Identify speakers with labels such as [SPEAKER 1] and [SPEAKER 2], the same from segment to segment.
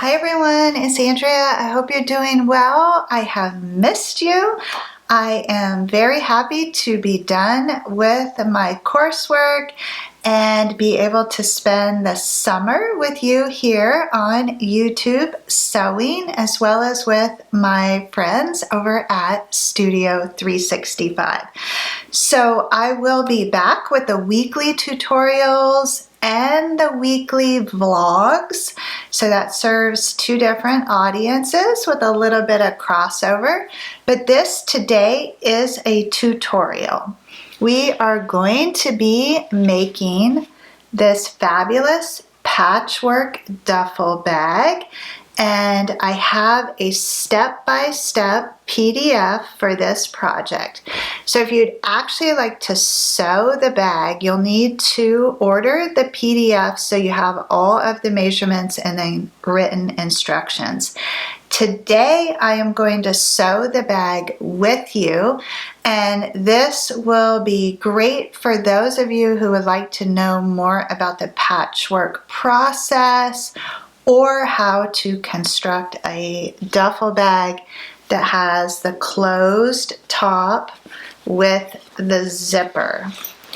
[SPEAKER 1] Hi everyone, it's Andrea. I hope you're doing well. I have missed you. I am very happy to be done with my coursework and be able to spend the summer with you here on YouTube sewing, as well as with my friends over at Studio 365. So I will be back with the weekly tutorials and the weekly vlogs. So that serves two different audiences with a little bit of crossover. But this today is a tutorial. We are going to be making this fabulous patchwork duffel bag, and I have a step-by-step PDF for this project. So if you'd actually like to sew the bag, you'll need to order the PDF so you have all of the measurements and then written instructions. Today I am going to sew the bag with you, and this will be great for those of you who would like to know more about the patchwork process or how to construct a duffel bag that has the closed top with the zipper.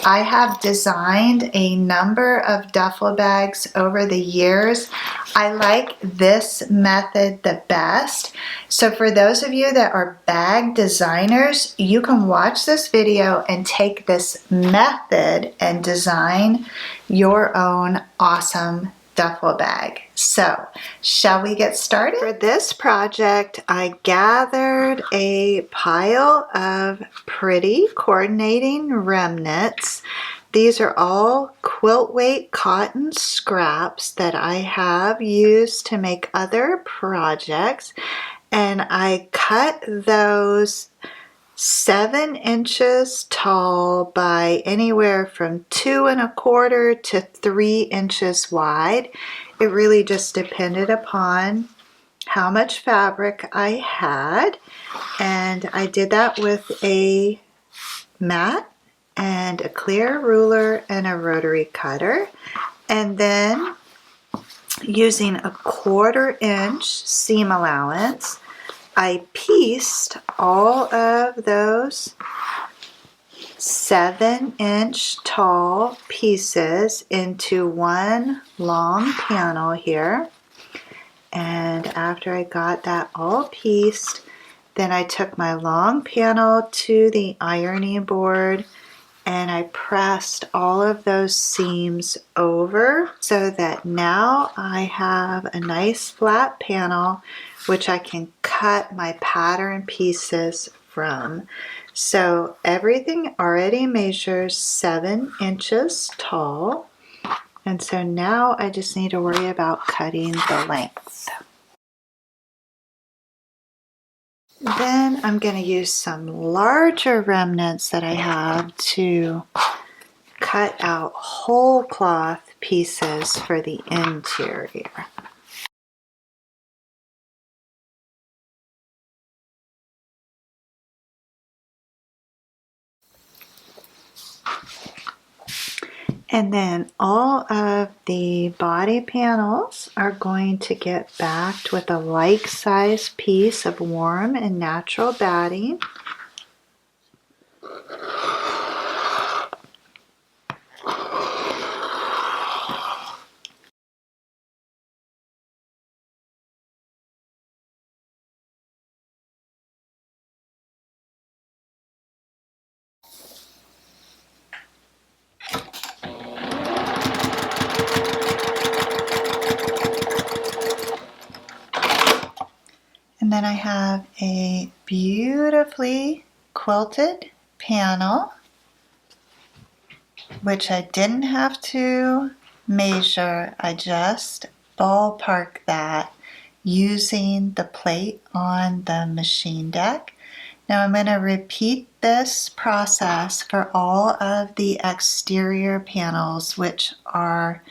[SPEAKER 1] I have designed a number of duffel bags over the years. I like this method the best. So for those of you that are bag designers, you can watch this video and take this method and design your own awesome duffel bag. So, shall we get started? For this project, I gathered a pile of pretty coordinating remnants. These are all quilt weight cotton scraps that I have used to make other projects, and I cut those 7 inches tall by anywhere from 2 1/4 to 3 inches wide. It really just depended upon how much fabric I had, and I did that with a mat and a clear ruler and a rotary cutter, and then using a 1/4 inch seam allowance, I pieced all of those 7-inch tall pieces into one long panel here. And after I got that all pieced, then I took my long panel to the ironing board and I pressed all of those seams over so that now I have a nice flat panel which I can cut my pattern pieces from. So everything already measures 7 inches tall, and so now I just need to worry about cutting the length. Then I'm going to use some larger remnants that I have to cut out whole cloth pieces for the interior. And then all of the body panels are going to get backed with a like-size piece of warm and natural batting. And then I have a beautifully quilted panel, which I didn't have to measure. I just ballparked that using the plate on the machine deck. Now I'm going to repeat this process for all of the exterior panels, which are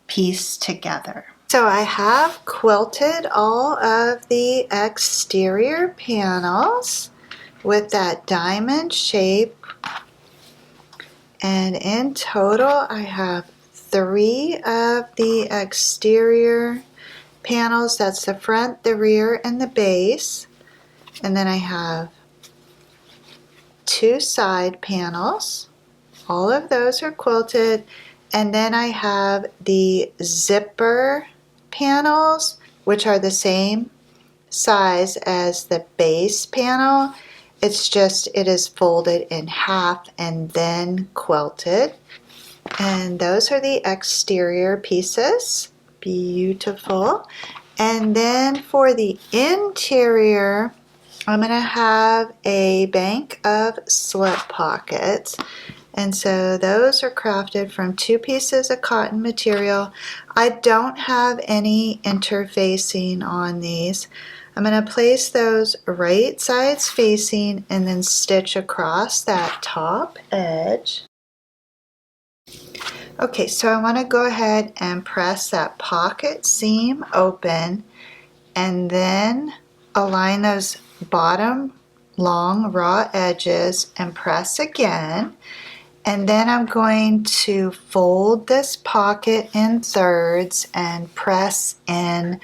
[SPEAKER 1] pieced together. So I have quilted all of the exterior panels with that diamond shape, and in total I have 3 of the exterior panels. That's the front, the rear, and the base. And then I have 2 side panels. All of those are quilted. And then I have the zipper panels, which are the same size as the base panel. It's just it is folded in half and then quilted. And those are the exterior pieces. Beautiful. And then for the interior, I'm going to have a bank of slip pockets. And so those are crafted from 2 pieces of cotton material. I don't have any interfacing on these. I'm going to place those right sides facing and then stitch across that top edge. Okay, so I want to go ahead and press that pocket seam open and then align those bottom long raw edges and press again. And then I'm going to fold this pocket in thirds and press in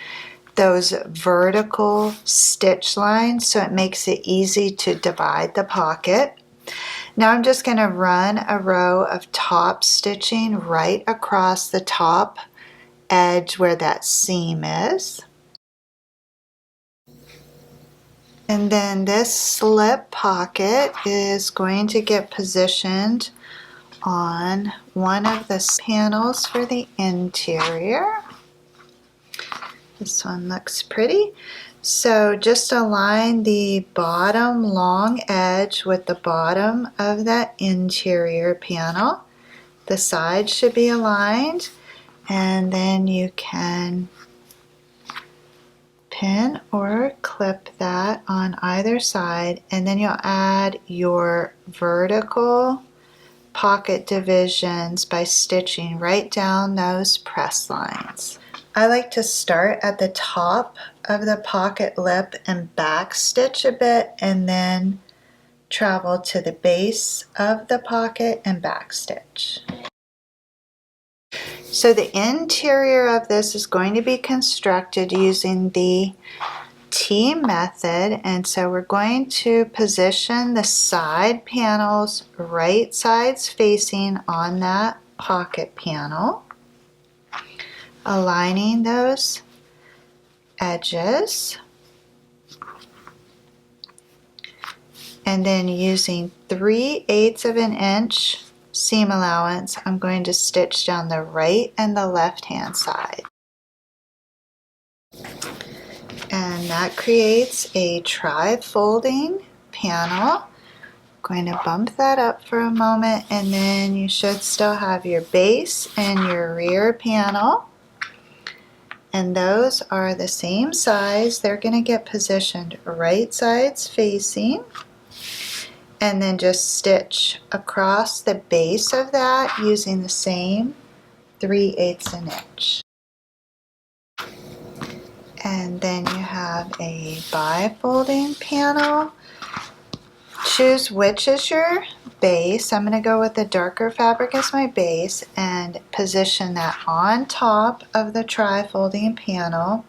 [SPEAKER 1] those vertical stitch lines so it makes it easy to divide the pocket. Now I'm just going to run a row of top stitching right across the top edge where that seam is. And then this slip pocket is going to get positioned on one of the panels for the interior. This one looks pretty. So just align the bottom long edge with the bottom of that interior panel. The sides should be aligned, and then you can pin or clip that on either side, and then you'll add your vertical pocket divisions by stitching right down those press lines. I like to start at the top of the pocket lip and back stitch a bit and then travel to the base of the pocket and back stitch. So the interior of this is going to be constructed using the T method, and so we're going to position the side panels right sides facing on that pocket panel, aligning those edges, and then using 3/8 of an inch seam allowance, I'm going to stitch down the right and the left hand side. And that creates a tri-folding panel. I'm going to bump that up for a moment, and then you should still have your base and your rear panel. And those are the same size. They're going to get positioned right sides facing. And then just stitch across the base of that using the same 3/8 an inch. And then you have a bifolding panel. Choose which is your base. I'm going to go with the darker fabric as my base and position that on top of the tri-folding panel,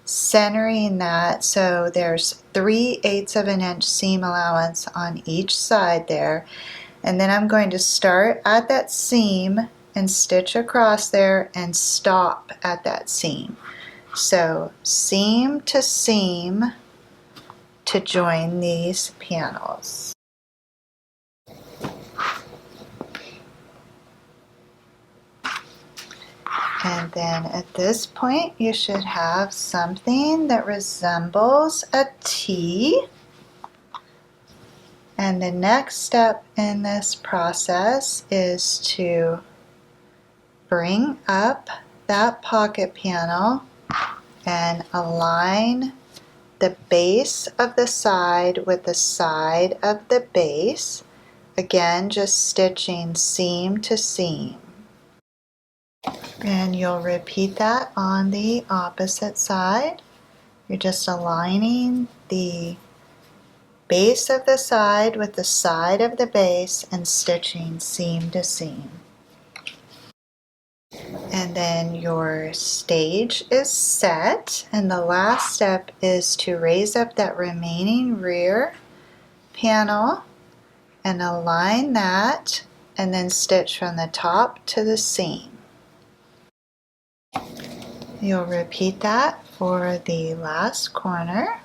[SPEAKER 1] centering that so there's 3/8 of an inch seam allowance on each side there. And then I'm going to start at that seam and stitch across there and stop at that seam. So seam to join these panels. And then at this point you should have something that resembles a T. And the next step in this process is to bring up that pocket panel and align the base of the side with the side of the base. Again, just stitching seam to seam. And you'll repeat that on the opposite side. You're just aligning the base of the side with the side of the base and stitching seam to seam. And And then your stage is set, and the last step is to raise up that remaining rear panel and align that, and then stitch from the top to the seam. You'll repeat that for the last corner.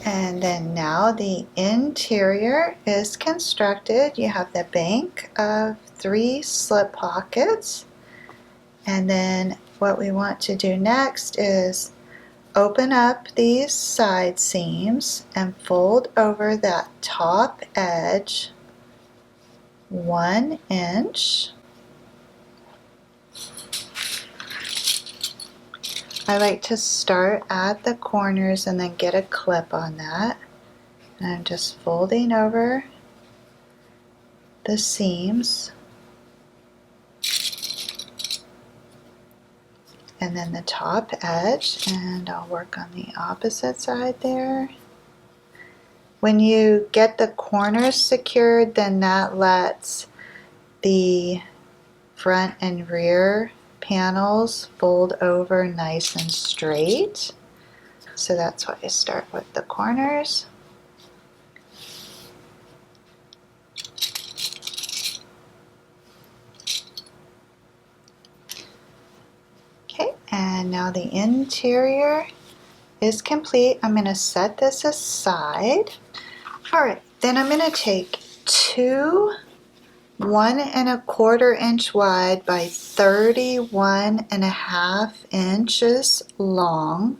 [SPEAKER 1] And then now the interior is constructed. You have the bank of 3 slip pockets. And then what we want to do next is open up these side seams and fold over that top edge 1 inch. I like to start at the corners and then get a clip on that. And I'm just folding over the seams. And then the top edge, and I'll work on the opposite side there. When you get the corners secured, then that lets the front and rear panels fold over nice and straight. So that's why I start with the corners. Okay, and now the interior is complete. I'm going to set this aside. Alright, then I'm going to take 2 1 1/4 inch wide by 31.5 inches long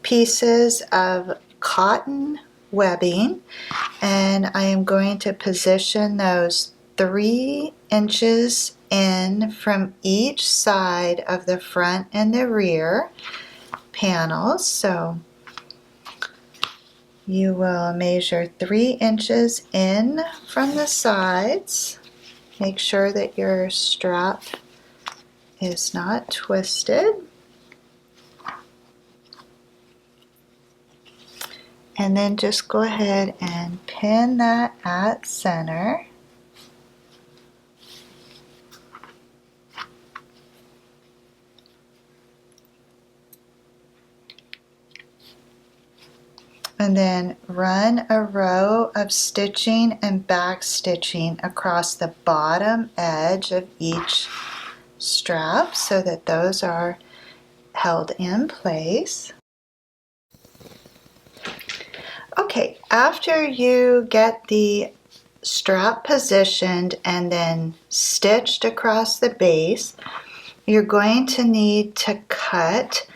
[SPEAKER 1] pieces of cotton webbing, and I am going to position those 3 inches in from each side of the front and the rear panels. So you will measure 3 inches in from the sides. Make sure that your strap is not twisted. And then just go ahead and pin that at center. And then run a row of stitching and back stitching across the bottom edge of each strap so that those are held in place. Okay, after you get the strap positioned and then stitched across the base, you're going to need to cut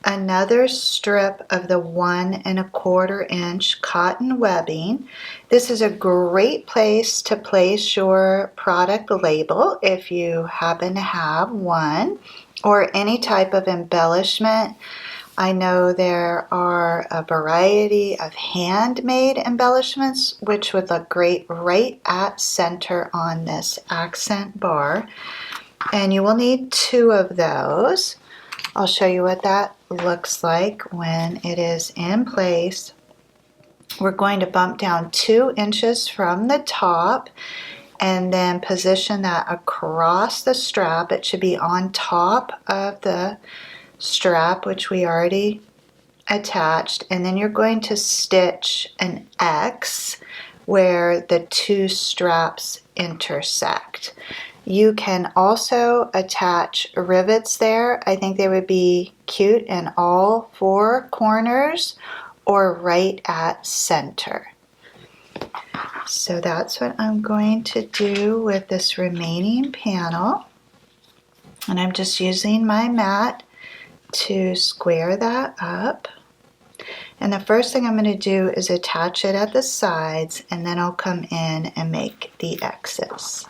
[SPEAKER 1] another strip of the 1 1/4 inch cotton webbing. This is a great place to place your product label if you happen to have one, or any type of embellishment. I know there are a variety of handmade embellishments which would look great right at center on this accent bar, and you will need 2 of those. I'll show you what that looks like when it is in place. We're going to bump down 2 inches from the top and then position that across the strap. It should be on top of the strap, which we already attached, and then you're going to stitch an X where the 2 straps intersect. You can also attach rivets there. I think they would be cute in all 4 corners or right at center. So that's what I'm going to do with this remaining panel. And I'm just using my mat to square that up. And the first thing I'm going to do is attach it at the sides, and then I'll come in and make the X's.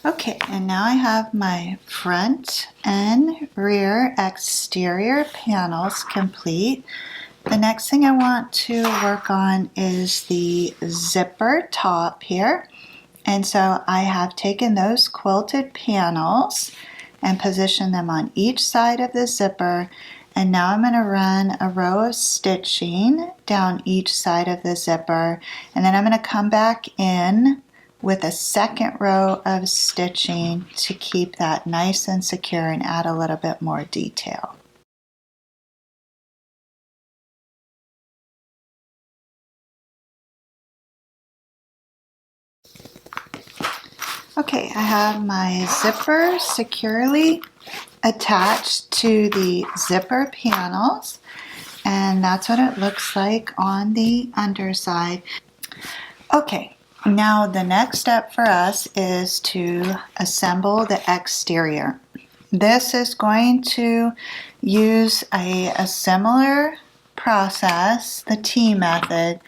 [SPEAKER 1] Okay, and now I have my front and rear exterior panels complete. The next thing I want to work on is the zipper top here. And so I have taken those quilted panels and positioned them on each side of the zipper And now I'm going to run a row of stitching down each side of the zipper, and then I'm going to come back in with a second row of stitching to keep that nice and secure and add a little bit more detail. Okay, I have my zipper securely attached to the zipper panels, and that's what it looks like on the underside. Okay, now the next step for us is to assemble the exterior. This is going to use a similar process, the T method,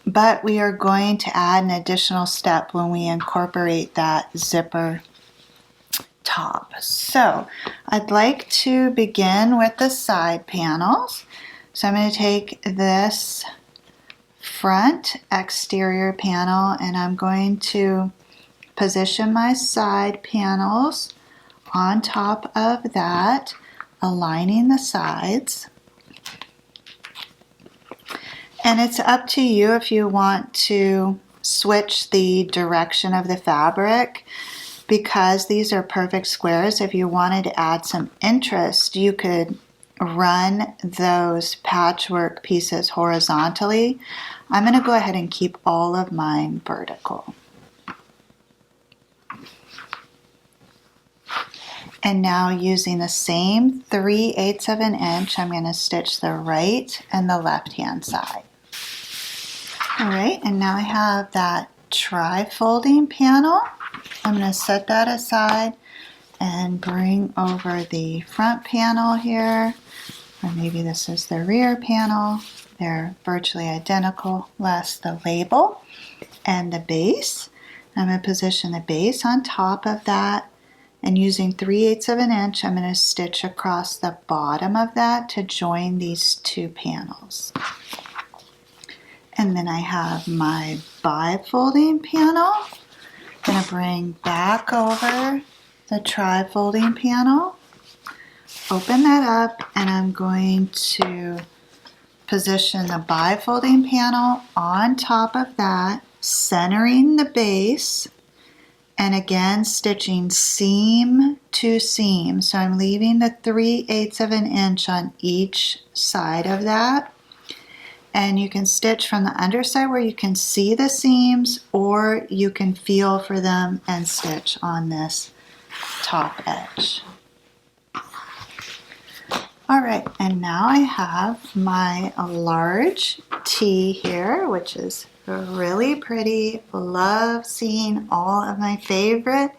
[SPEAKER 1] but we are going to add an additional step when we incorporate that zipper top. So I'd like to begin with the side panels. So I'm going to take this front exterior panel and I'm going to position my side panels on top of that, aligning the sides. And it's up to you if you want to switch the direction of the fabric. Because these are perfect squares, if you wanted to add some interest, you could run those patchwork pieces horizontally. I'm going to go ahead and keep all of mine vertical. And now using the same 3/8 of an inch, I'm going to stitch the right and the left hand side. All right, and now I have that tri-folding panel. I'm going to set that aside and bring over the front panel here, or maybe this is the rear panel. They're virtually identical, less the label and the base. I'm going to position the base on top of that, and using 3/8 of an inch, I'm going to stitch across the bottom of that to join these two panels. And then I have my bi-folding panel. I'm going to bring back over the tri-folding panel, open that up, and I'm going to position the bi-folding panel on top of that, centering the base, and again stitching seam to seam. So I'm leaving the 3/8 of an inch on each side of that. And you can stitch from the underside where you can see the seams, or you can feel for them and stitch on this top edge. All right, and now I have my large T here, which is really pretty. Love seeing all of my favorite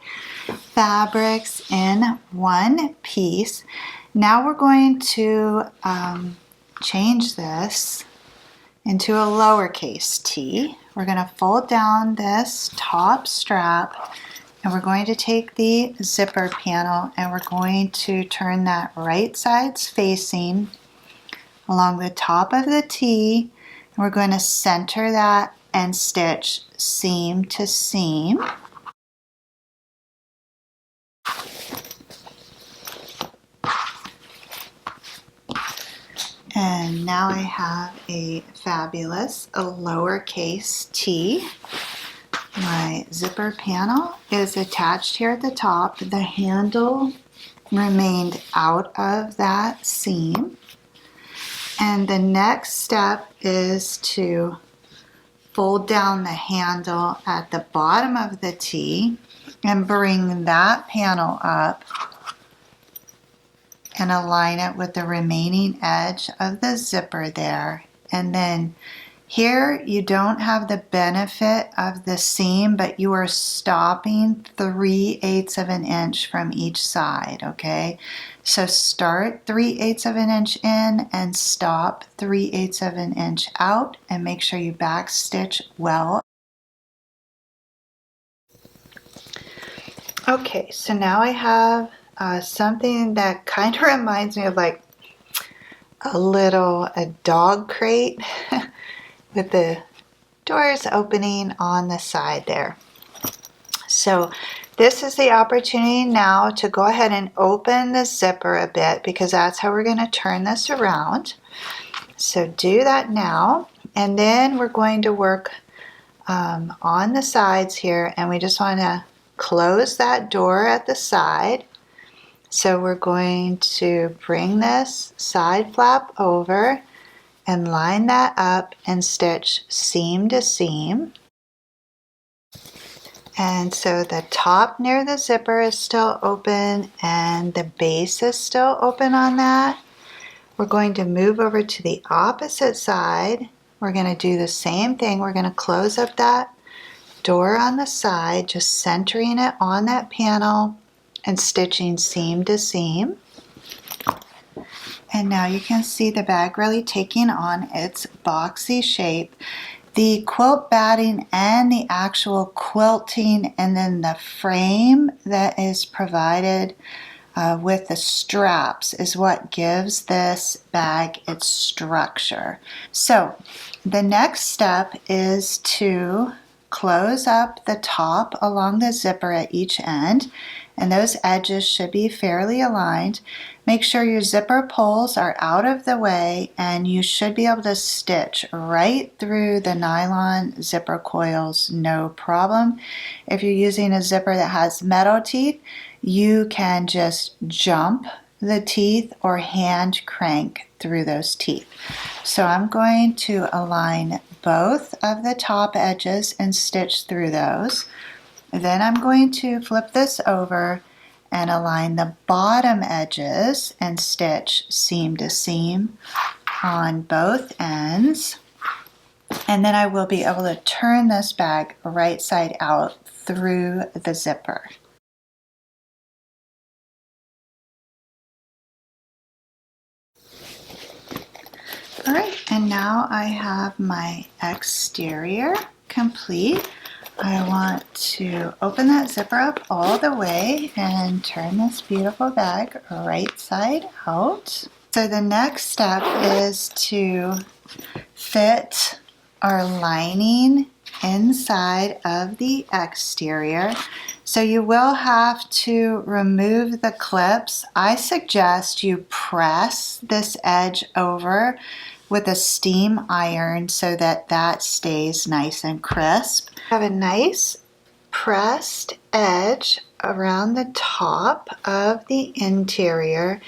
[SPEAKER 1] fabrics in one piece. Now we're going to change this into a lowercase t. We're going to fold down this top strap, and we're going to take the zipper panel and we're going to turn that right sides facing along the top of the T, and we're going to center that and stitch seam to seam. And now I have a fabulous lowercase t. My zipper panel is attached here at the top. The handle remained out of that seam. And the next step is to fold down the handle at the bottom of the T and bring that panel up and align it with the remaining edge of the zipper there. And then here you don't have the benefit of the seam, but you are stopping 3/8 of an inch from each side, okay? So start 3/8 of an inch in and stop 3/8 of an inch out, and make sure you back stitch well. Okay, so now I have something that kind of reminds me of like a dog crate with the doors opening on the side there. So this is the opportunity now to go ahead and open the zipper a bit, because that's how we're going to turn this around. So do that now, and then we're going to work on the sides here, and we just want to close that door at the side. So we're going to bring this side flap over and line that up and stitch seam to seam. And so the top near the zipper is still open and the base is still open on that. We're going to move over to the opposite side. We're going to do the same thing. We're going to close up that door on the side, just centering it on that panel and stitching seam to seam. And now you can see the bag really taking on its boxy shape. The quilt batting and the actual quilting, and then the frame that is provided with the straps, is what gives this bag its structure. So the next step is to close up the top along the zipper at each end, and those edges should be fairly aligned. Make sure your zipper pulls are out of the way, and you should be able to stitch right through the nylon zipper coils, no problem. If you're using a zipper that has metal teeth, you can just jump the teeth or hand crank through those teeth. So I'm going to align both of the top edges and stitch through those. Then I'm going to flip this over and align the bottom edges and stitch seam to seam on both ends. And then I will be able to turn this bag right side out through the zipper. All right, and now I have my exterior complete. I want to open that zipper up all the way and turn this beautiful bag right side out. So the next step is to fit our lining inside of the exterior. So you will have to remove the clips. I suggest you press this edge over with a steam iron so that that stays nice and crisp. Have a nice pressed edge around the top of the interior,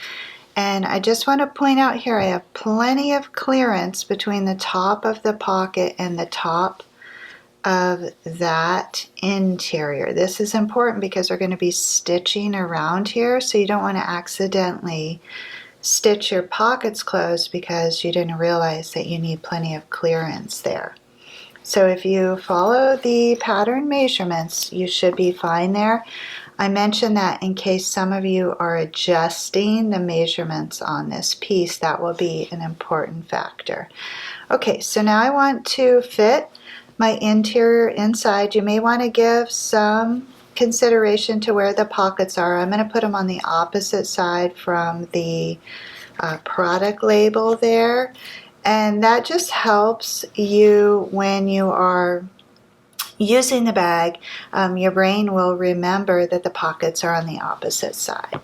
[SPEAKER 1] and I just want to point out here I have plenty of clearance between the top of the pocket and the top of that interior. This is important because we're going to be stitching around here, so you don't want to accidentally stitch your pockets closed because you didn't realize that you need plenty of clearance there. So if you follow the pattern measurements, you should be fine there. I mentioned that in case some of you are adjusting the measurements on this piece, that will be an important factor. Okay, so now I want to fit my interior inside. You may want to give some consideration to where the pockets are. I'm going to put them on the opposite side from the product label there, and that just helps you when you are using the bag. Your brain will remember that the pockets are on the opposite side.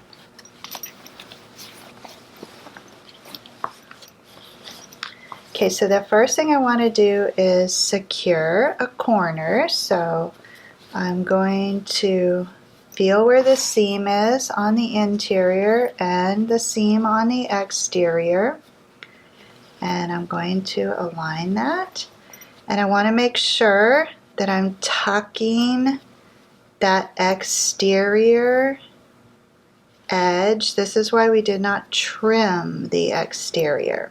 [SPEAKER 1] Okay, so the first thing I want to do is secure a corner. So I'm going to feel where the seam is on the interior and the seam on the exterior, and I'm going to align that. And I want to make sure that I'm tucking that exterior edge. This is why we did not trim the exterior.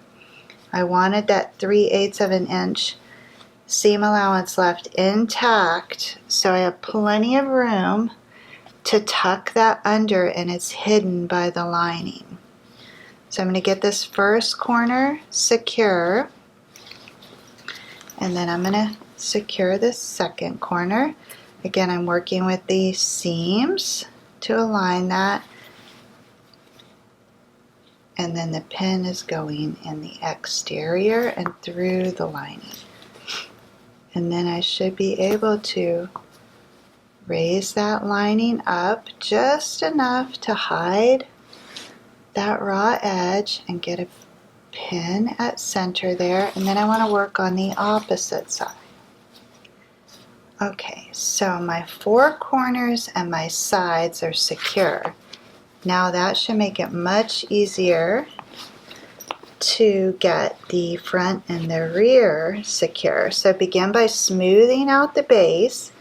[SPEAKER 1] I wanted that 3/8 of an inch seam allowance left intact, so I have plenty of room to tuck that under, and it's hidden by the lining. So I'm going to get this first corner secure, and then I'm going to secure this second corner. Again, I'm working with the seams to align that, and then the pin is going in the exterior and through the lining. And then I should be able to raise that lining up just enough to hide that raw edge and get a pin at center there. And then I want to work on the opposite side. Okay, so my four corners and my sides are secure. Now that should make it much easier to get the front and the rear secure. So begin by smoothing out the base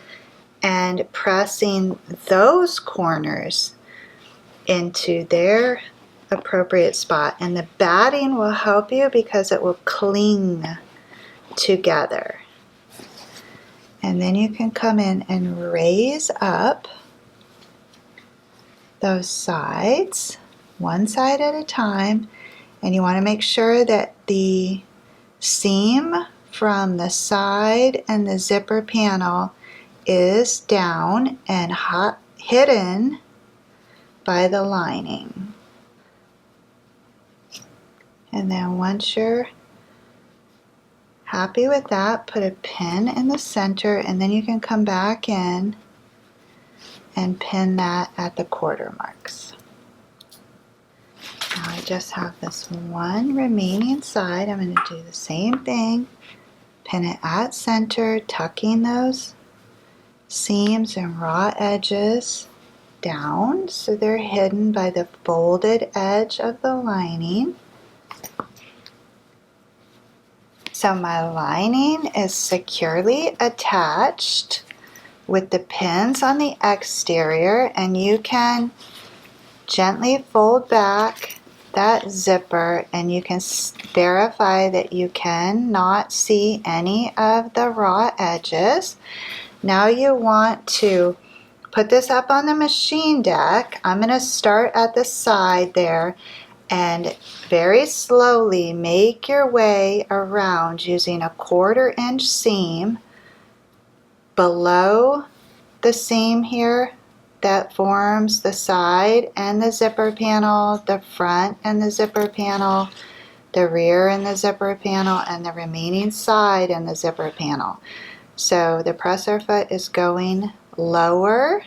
[SPEAKER 1] and pressing those corners into their appropriate spot. And the batting will help you because it will cling together. And then you can come in and raise up those sides, one side at a time. And you want to make sure that the seam from the side and the zipper panel is down and hidden by the lining. And then once you're happy with that, put a pin in the center, and then you can come back in and pin that at the quarter marks. Now I just have this one remaining side. I'm going to do the same thing. Pin it at center, tucking those seams and raw edges down so they're hidden by the folded edge of the lining. So my lining is securely attached with the pins on the exterior, and you can gently fold back that zipper and you can verify that you cannot see any of the raw edges. Now you want to put this up on the machine deck. I'm going to start at the side there and very slowly make your way around using a 1/4 inch seam below the seam here that forms the side and the zipper panel, the front and the zipper panel, the rear and the zipper panel, and the remaining side and the zipper panel. So the presser foot is going lower,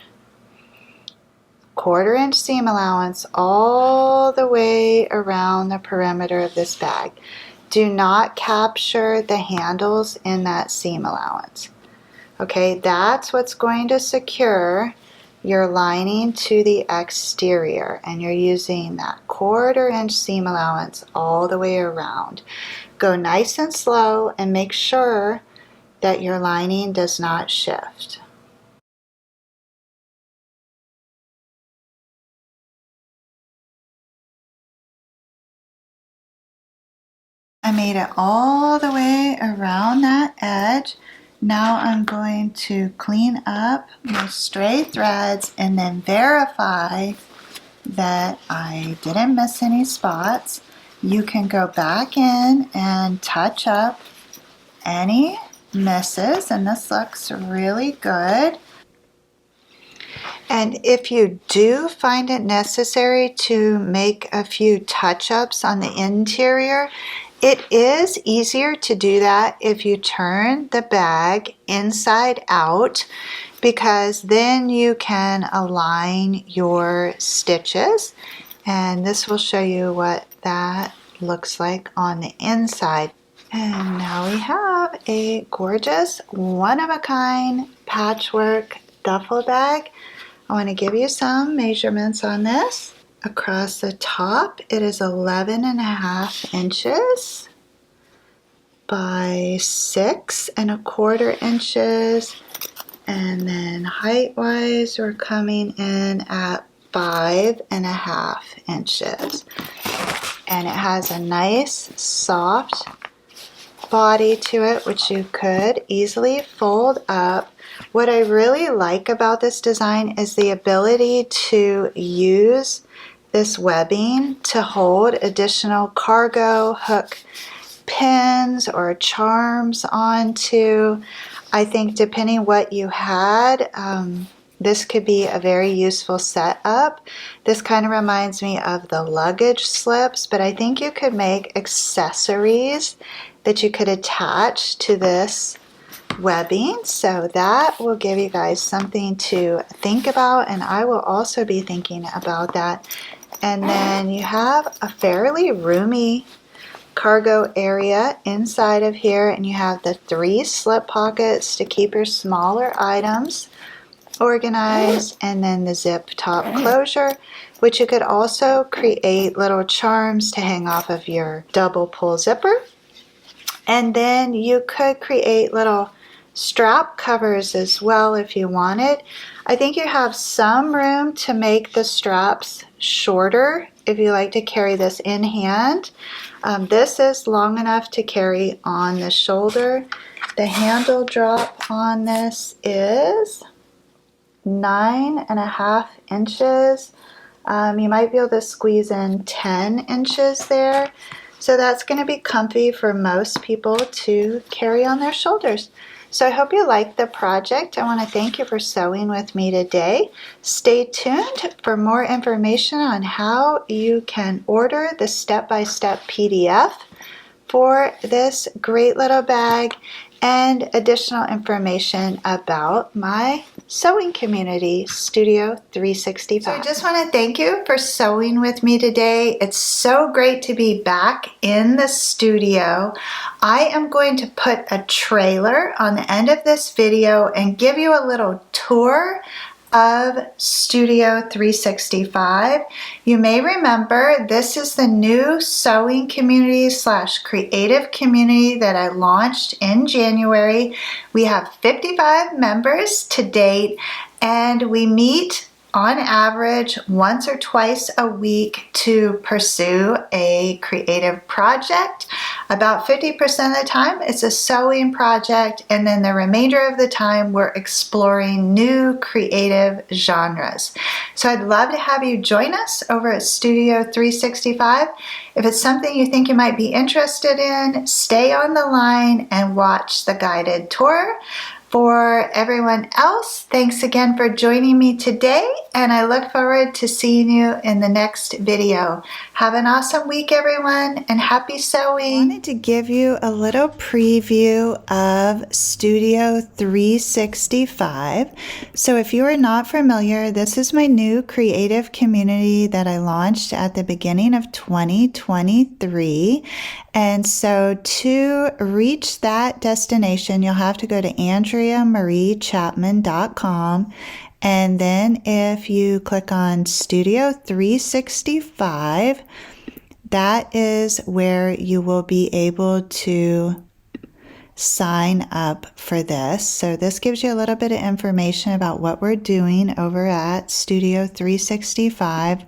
[SPEAKER 1] 1/4 inch seam allowance all the way around the perimeter of this bag. Do not capture the handles in that seam allowance. Okay, that's what's going to secure your lining to the exterior, and you're using that 1/4 inch seam allowance all the way around. Go nice and slow and make sure that your lining does not shift. I made it all the way around that edge. Now I'm going to clean up my stray threads and then verify that I didn't miss any spots. You can go back in and touch up any misses, and this looks really good. And if you do find it necessary to make a few touch-ups on the interior, it is easier to do that if you turn the bag inside out, because then you can align your stitches, and this will show you what that looks like on the inside. And now we have a gorgeous one-of-a-kind patchwork duffel bag. I want to give you some measurements on this. Across the top, it is 11.5 inches by 6.25 inches, and then height-wise, we're coming in at 5.5 inches. And it has a nice, soft body to it, which you could easily fold up. What I really like about this design is the ability to use this webbing to hold additional cargo hook pins or charms onto. I think depending what you had, this could be a very useful setup. This kind of reminds me of the luggage slips, but I think you could make accessories that you could attach to this webbing, so that will give you guys something to think about, and I will also be thinking about that. And then you have a fairly roomy cargo area inside of here, and you have the 3 slip pockets to keep your smaller items organized, and then the zip top closure, which you could also create little charms to hang off of your double pull zipper. And then you could create little strap covers as well if you wanted. I think you have some room to make the straps shorter if you like to carry this in hand. This is long enough to carry on the shoulder. The handle drop on this is 9.5 inches. You might be able to squeeze in 10 inches there. So that's going to be comfy for most people to carry on their shoulders. So I hope you like the project. I want to thank you for sewing with me today. Stay tuned for more information on how you can order the step-by-step PDF for this great little bag and additional information about my sewing community, Studio 365. So I just want to thank you for sewing with me today. It's so great to be back in the studio. I am going to put a trailer on the end of this video and give you a little tour of Studio 365. You may remember this is the new sewing community / creative community that I launched in January. We have 55 members to date, and we meet on average once or twice a week to pursue a creative project. About 50% of the time it's a sewing project, and then the remainder of the time we're exploring new creative genres. So I'd love to have you join us over at Studio 365. If it's something you think you might be interested in, stay on the line and watch the guided tour. For everyone else, thanks again for joining me today, and I look forward to seeing you in the next video. Have an awesome week, everyone, and happy sewing. I wanted to give you a little preview of Studio 365. So if you are not familiar, this is my new creative community that I launched at the beginning of 2023. And so to reach that destination, you'll have to go to AndreaMarieChapman.com. And then if you click on Studio 365, that is where you will be able to sign up for this. So this gives you a little bit of information about what we're doing over at Studio 365.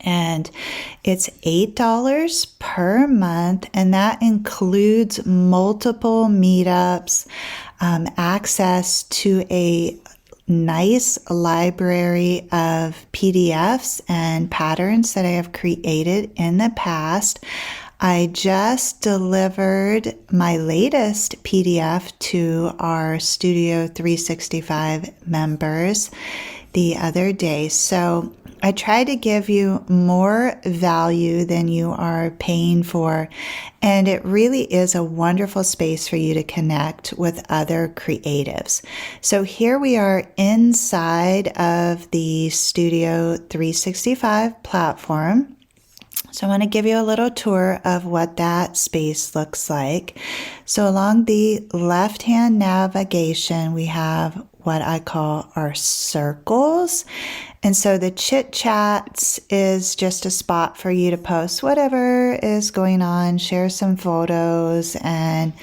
[SPEAKER 1] And it's $8 per month, and that includes multiple meetups, access to a nice library of PDFs and patterns that I have created in the past. I just delivered my latest PDF to our Studio 365 members the other day. So I try to give you more value than you are paying for, and it really is a wonderful space for you to connect with other creatives. So here we are inside of the Studio 365 platform. So I want to give you a little tour of what that space looks like. So along the left-hand navigation, we have what I call our circles. And so the chit chats is just a spot for you to post whatever is going on, share some photos, and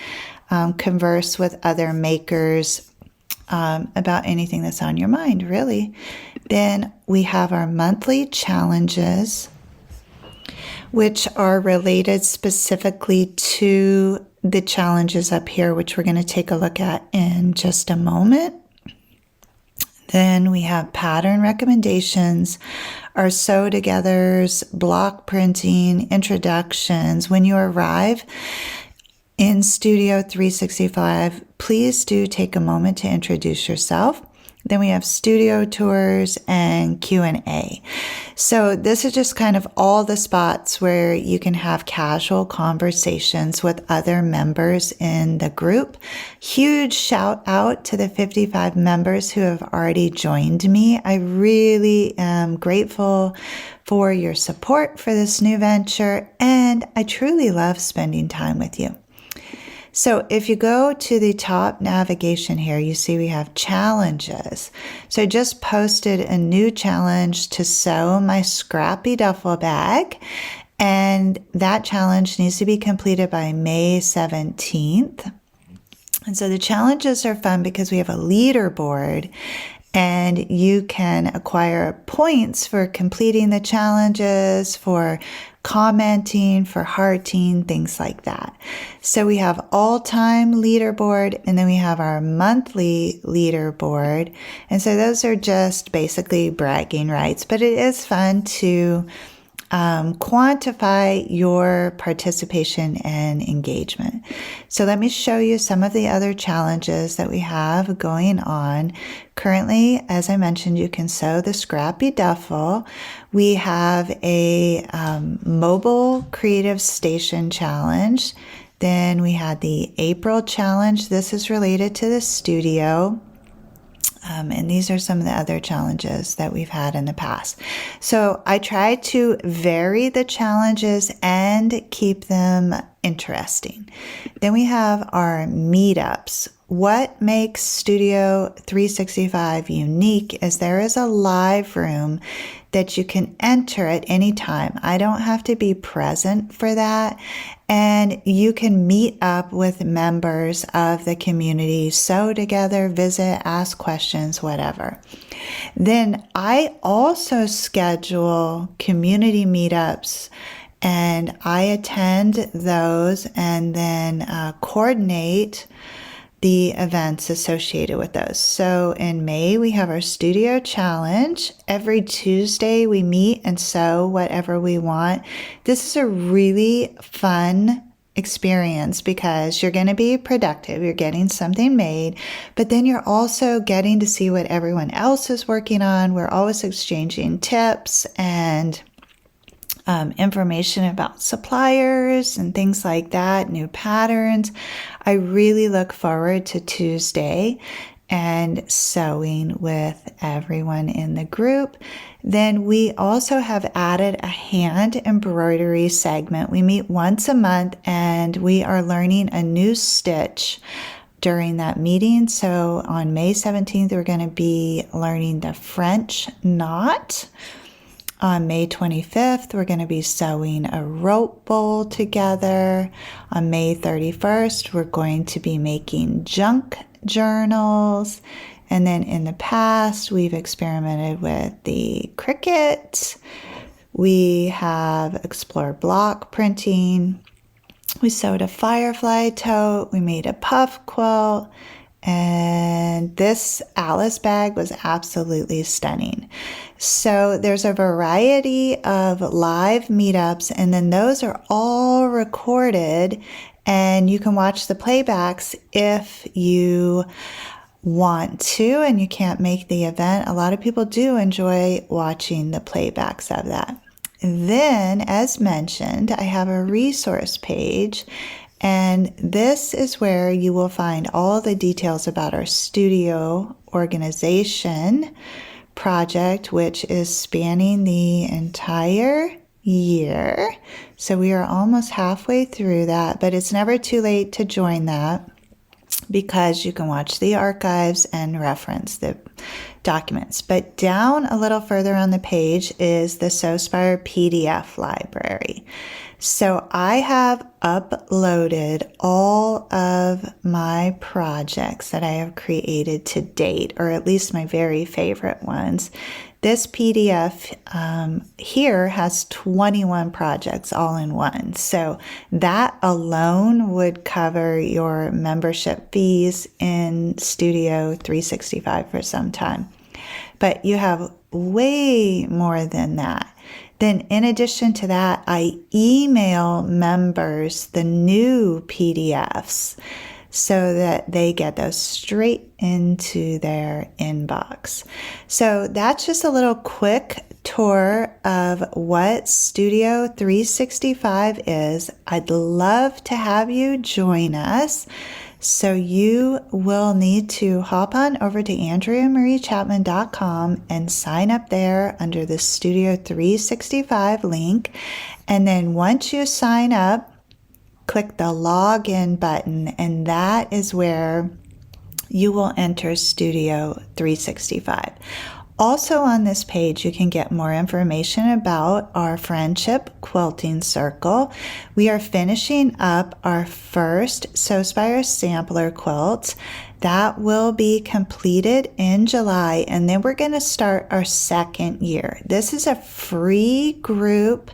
[SPEAKER 1] converse with other makers about anything that's on your mind, really. Then we have our monthly challenges, which are related specifically to the challenges up here, which we're going to take a look at in just a moment. Then we have pattern recommendations, our sew togethers, block printing, introductions. When you arrive in Studio 365, please do take a moment to introduce yourself. Then we have studio tours and Q&A. So this is just kind of all the spots where you can have casual conversations with other members in the group. Huge shout out to the 55 members who have already joined me. I really am grateful for your support for this new venture, and I truly love spending time with you. So if you go to the top navigation here, you see we have challenges. So I just posted a new challenge to sew my scrappy duffel bag, and that challenge needs to be completed by May 17th. And so the challenges are fun because we have a leaderboard, and you can acquire points for completing the challenges, for commenting, for hearting, things like that. So we have all-time leaderboard, and then we have our monthly leaderboard. And so those are just basically bragging rights, but it is fun to quantify your participation and engagement. So let me show you some of the other challenges that we have going on. Currently, as I mentioned, you can sew the scrappy duffel. We have a mobile creative station challenge. Then we had the April challenge. This is related to the studio. And these are some of the other challenges that we've had in the past. So I try to vary the challenges and keep them interesting. Then we have our meetups. What makes Studio 365 unique is there is a live room that you can enter at any time. I don't have to be present for that. And you can meet up with members of the community, sew together, visit, ask questions, whatever. Then I also schedule community meetups, and I attend those and then coordinate the events associated with those. So in May, we have our studio challenge. Every Tuesday, we meet and sew whatever we want. This is a really fun experience because you're going to be productive. You're getting something made, but then you're also getting to see what everyone else is working on. We're always exchanging tips and information about suppliers and things like that, new patterns. I really look forward to Tuesday and sewing with everyone in the group. Then we also have added a hand embroidery segment. We meet once a month and we are learning a new stitch during that meeting. So on May 17th, we're going to be learning the French knot. On May 25th, we're going to be sewing a rope bowl together. On May 31st, we're going to be making junk journals. And then in the past, we've experimented with the Cricut. We have explored block printing. We sewed a firefly tote. We made a puff quilt. And this Alice bag was absolutely stunning. So there's a variety of live meetups, and then those are all recorded, and you can watch the playbacks if you want to and you can't make the event. A lot of people do enjoy watching the playbacks of that. Then, as mentioned, I have a resource page, and this is where you will find all the details about our studio organization project, which is spanning the entire year. So we are almost halfway through that, but it's never too late to join that because you can watch the archives and reference the documents. But down a little further on the page is the Sewspire PDF library. So I have uploaded all of my projects that I have created to date, or at least my very favorite ones. This PDF here has 21 projects all in one. So that alone would cover your membership fees in Studio 365 for some time. But you have way more than that. Then in addition to that, I email members the new PDFs. so that they get those straight into their inbox. So that's just a little quick tour of what Studio 365 is. I'd love to have you join us. So you will need to hop on over to AndreaMarieChapman.com and sign up there under the Studio 365 link. And then once you sign up, click the login button, and that is where you will enter Studio 365. Also on this page, you can get more information about our Friendship Quilting Circle. We are finishing up our first Sewspire sampler quilt. That will be completed in July, and then we're going to start our second year. This is a free group.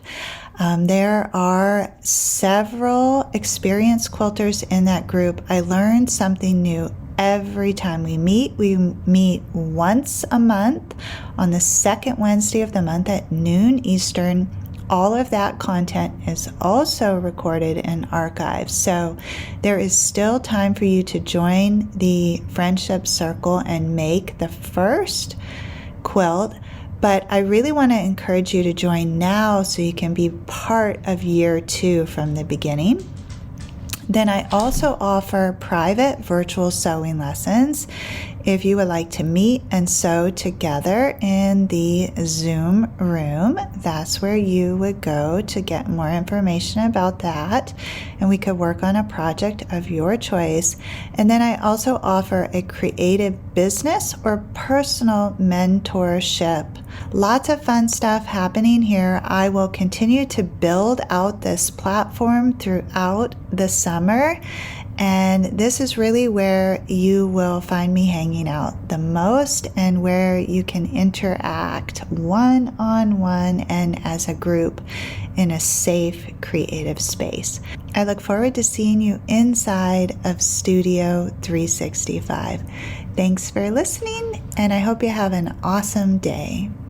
[SPEAKER 1] There are several experienced quilters in that group. I learned something new every time we meet. We meet once a month on the second Wednesday of the month at noon Eastern. All of that content is also recorded and archived. So there is still time for you to join the Friendship Circle and make the first quilt. But I really want to encourage you to join now so you can be part of year 2 from the beginning. Then I also offer private virtual sewing lessons. If you would like to meet and sew together in the Zoom room, that's where you would go to get more information about that. And we could work on a project of your choice. And then I also offer a creative business or personal mentorship. Lots of fun stuff happening here. I will continue to build out this platform throughout the summer. And this is really where you will find me hanging out the most and where you can interact one-on-one and as a group in a safe, creative space. I look forward to seeing you inside of Studio 365. Thanks for listening, and I hope you have an awesome day.